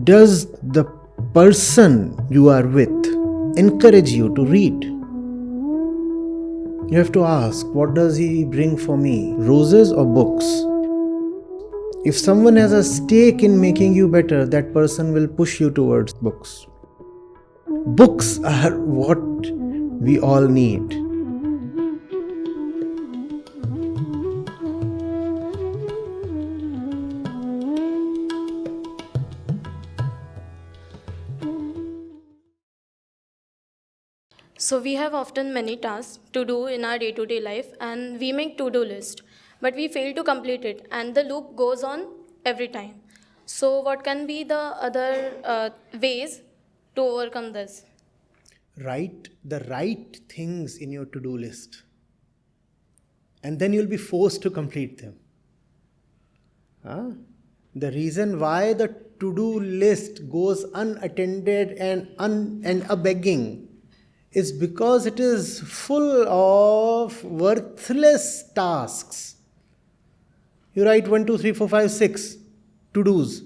Does the person you are with encourage you to read? You have to ask, what does he bring for me? Roses or books? If someone has a stake in making you better, that person will push you towards books. Books are what we all need. So we have often many tasks to do in our day-to-day life, and we make to-do list, but we fail to complete it, and the loop goes on every time. So what can be the other ways to overcome this? Write the right things in your to-do list, and then you'll be forced to complete them. The reason why the to-do list goes unattended and a begging is because it is full of worthless tasks. You write 1, 2, 3, 4, 5, 6 to-dos.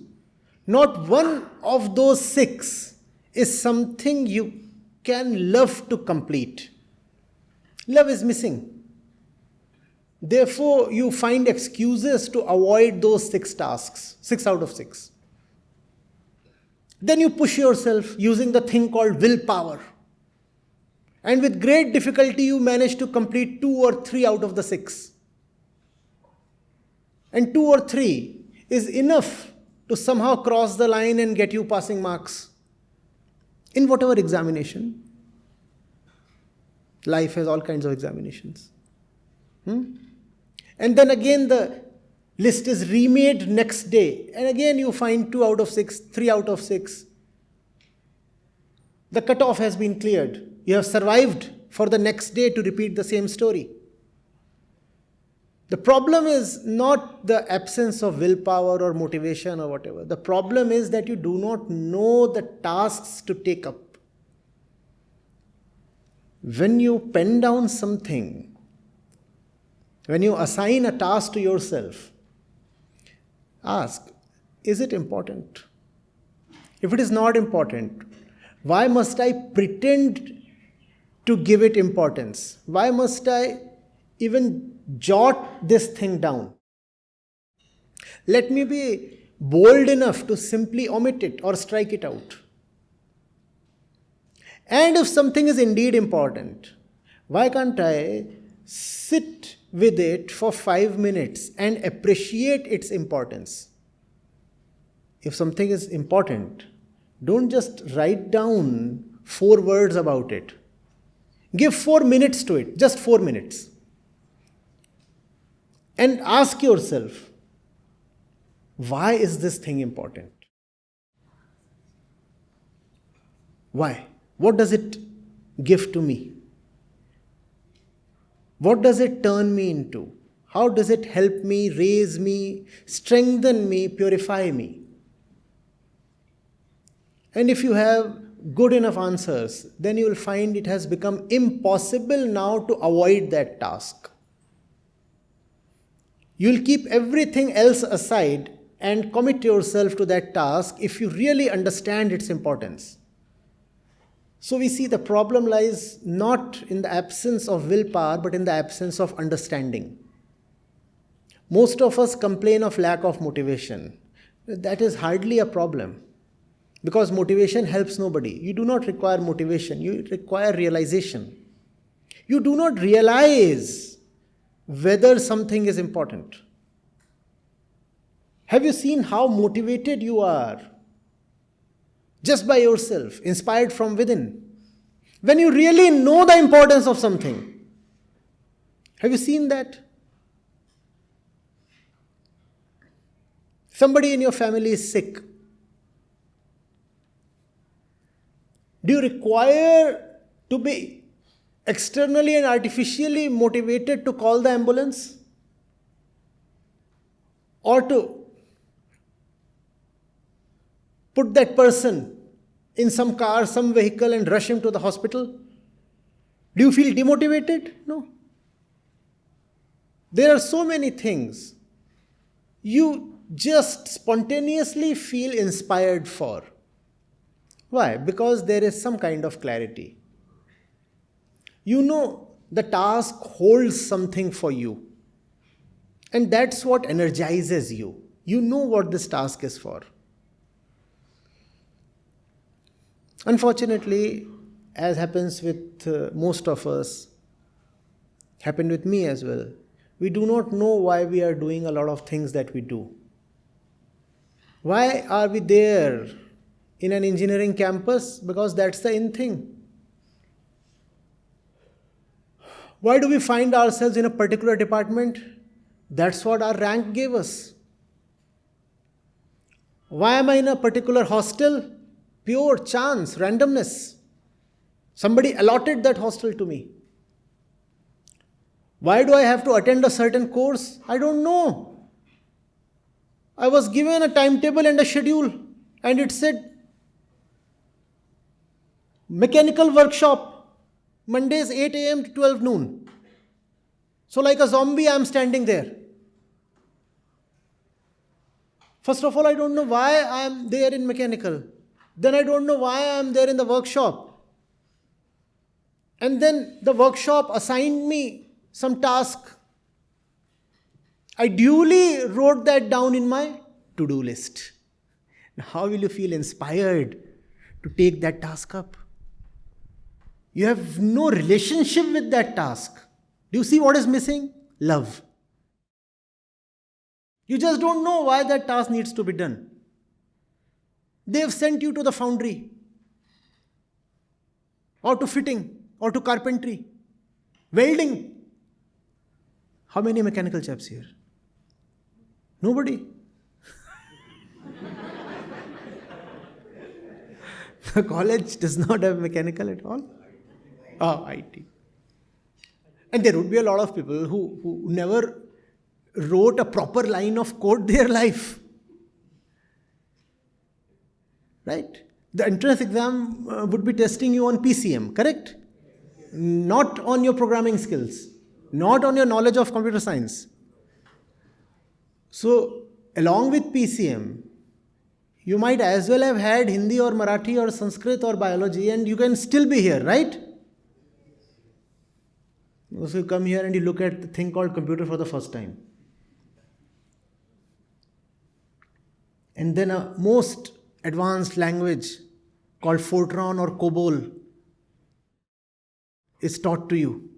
Not one of those 6 is something you can love to complete. Love is missing. Therefore, you find excuses to avoid those 6 tasks, 6 out of 6. Then you push yourself using the thing called willpower. And with great difficulty, you manage to complete 2 or 3 out of the 6. And 2 or 3 is enough to somehow cross the line and get you passing marks in whatever examination. Life has all kinds of examinations. And then again the list is remade next day. And again you find 2 out of 6, 3 out of 6. The cutoff has been cleared. You have survived for the next day to repeat the same story. The problem is not the absence of willpower or motivation or whatever. The problem is that you do not know the tasks to take up. When you pen down something, when you assign a task to yourself, ask, is it important? If it is not important, why must I pretend to give it importance? Why must I even jot this thing down? Let me be bold enough to simply omit it or strike it out. And if something is indeed important, why can't I sit with it for 5 minutes and appreciate its importance? If something is important, don't just write down 4 words about it. Give 4 minutes to it, just 4 minutes. And ask yourself, why is this thing important? Why? What does it give to me? What does it turn me into? How does it help me, raise me, strengthen me, purify me? And if you have good enough answers, then you will find it has become impossible now to avoid that task. You will keep everything else aside and commit yourself to that task if you really understand its importance. So we see the problem lies not in the absence of willpower, but in the absence of understanding. Most of us complain of lack of motivation. That is hardly a problem, because motivation helps nobody. You do not require motivation, you require realization. You do not realize whether something is important. Have you seen how motivated you are just by yourself, inspired from within, when you really know the importance of something? Have you seen that? Somebody in your family is sick. Do you require to be externally and artificially motivated to call the ambulance? Or to put that person in some car, some vehicle and rush him to the hospital? Do you feel demotivated? No. There are so many things. You just spontaneously feel inspired for. Why? Because there is some kind of clarity. You know the task holds something for you. And that's what energizes you. You know what this task is for. Unfortunately, as happens with most of us, happened with me as well, we do not know why we are doing a lot of things that we do. Why are we there in an engineering campus? Because that's the in thing. Why do we find ourselves in a particular department? That's what our rank gave us. Why am I in a particular hostel? Pure chance, randomness. Somebody allotted that hostel to me. Why do I have to attend a certain course? I don't know. I was given a timetable and a schedule, and it said mechanical workshop, Mondays 8 a.m. to 12 noon. So like a zombie, I am standing there. First of all, I don't know why I am there in mechanical. Then I don't know why I am there in the workshop. And then the workshop assigned me some task. I duly wrote that down in my to-do list. Now, how will you feel inspired to take that task up? You have no relationship with that task. Do you see what is missing? Love. You just don't know why that task needs to be done. They have sent you to the foundry, or to fitting, or to carpentry, welding. How many mechanical chaps here? Nobody. The college does not have mechanical at all. Oh, IT. And there would be a lot of people who never wrote a proper line of code their life. Right? The entrance exam would be testing you on PCM, correct? Not on your programming skills, not on your knowledge of computer science. So, along with PCM, you might as well have had Hindi or Marathi or Sanskrit or biology, and you can still be here, right? So you come here and you look at the thing called computer for the first time. And then a most advanced language called Fortran or COBOL is taught to you.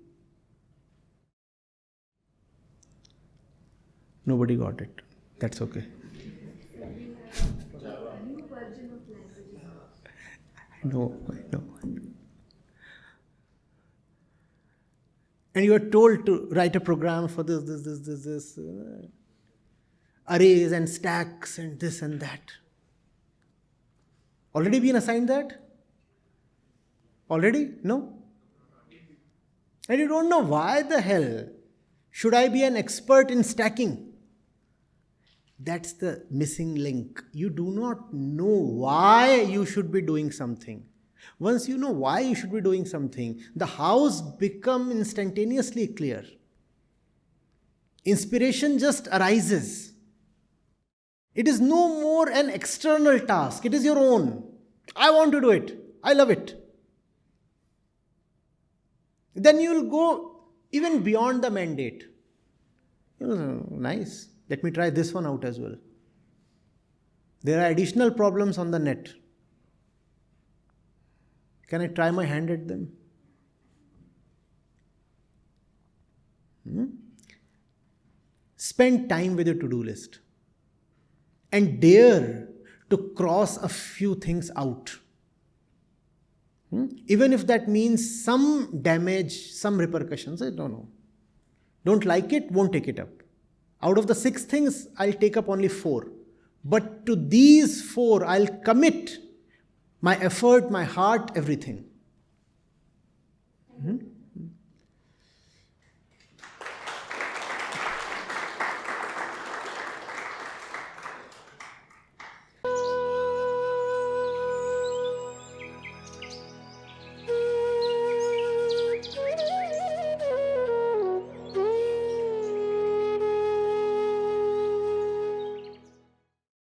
Nobody got it. That's okay. I know. And you are told to write a program for this, arrays and stacks and this and that. Already been assigned that? Already? No? And you don't know why the hell should I be an expert in stacking? That's the missing link. You do not know why you should be doing something. Once you know why you should be doing something, the hows become instantaneously clear. Inspiration just arises. It is no more an external task. It is your own. I want to do it. I love it. Then you will go even beyond the mandate. Nice. Let me try this one out as well. There are additional problems on the net. Can I try my hand at them? Spend time with your to-do list. And dare to cross a few things out. Even if that means some damage, some repercussions, I don't know. Don't like it, won't take it up. Out of the 6 things, I'll take up only 4. But to these 4, I'll commit my effort, my heart, everything.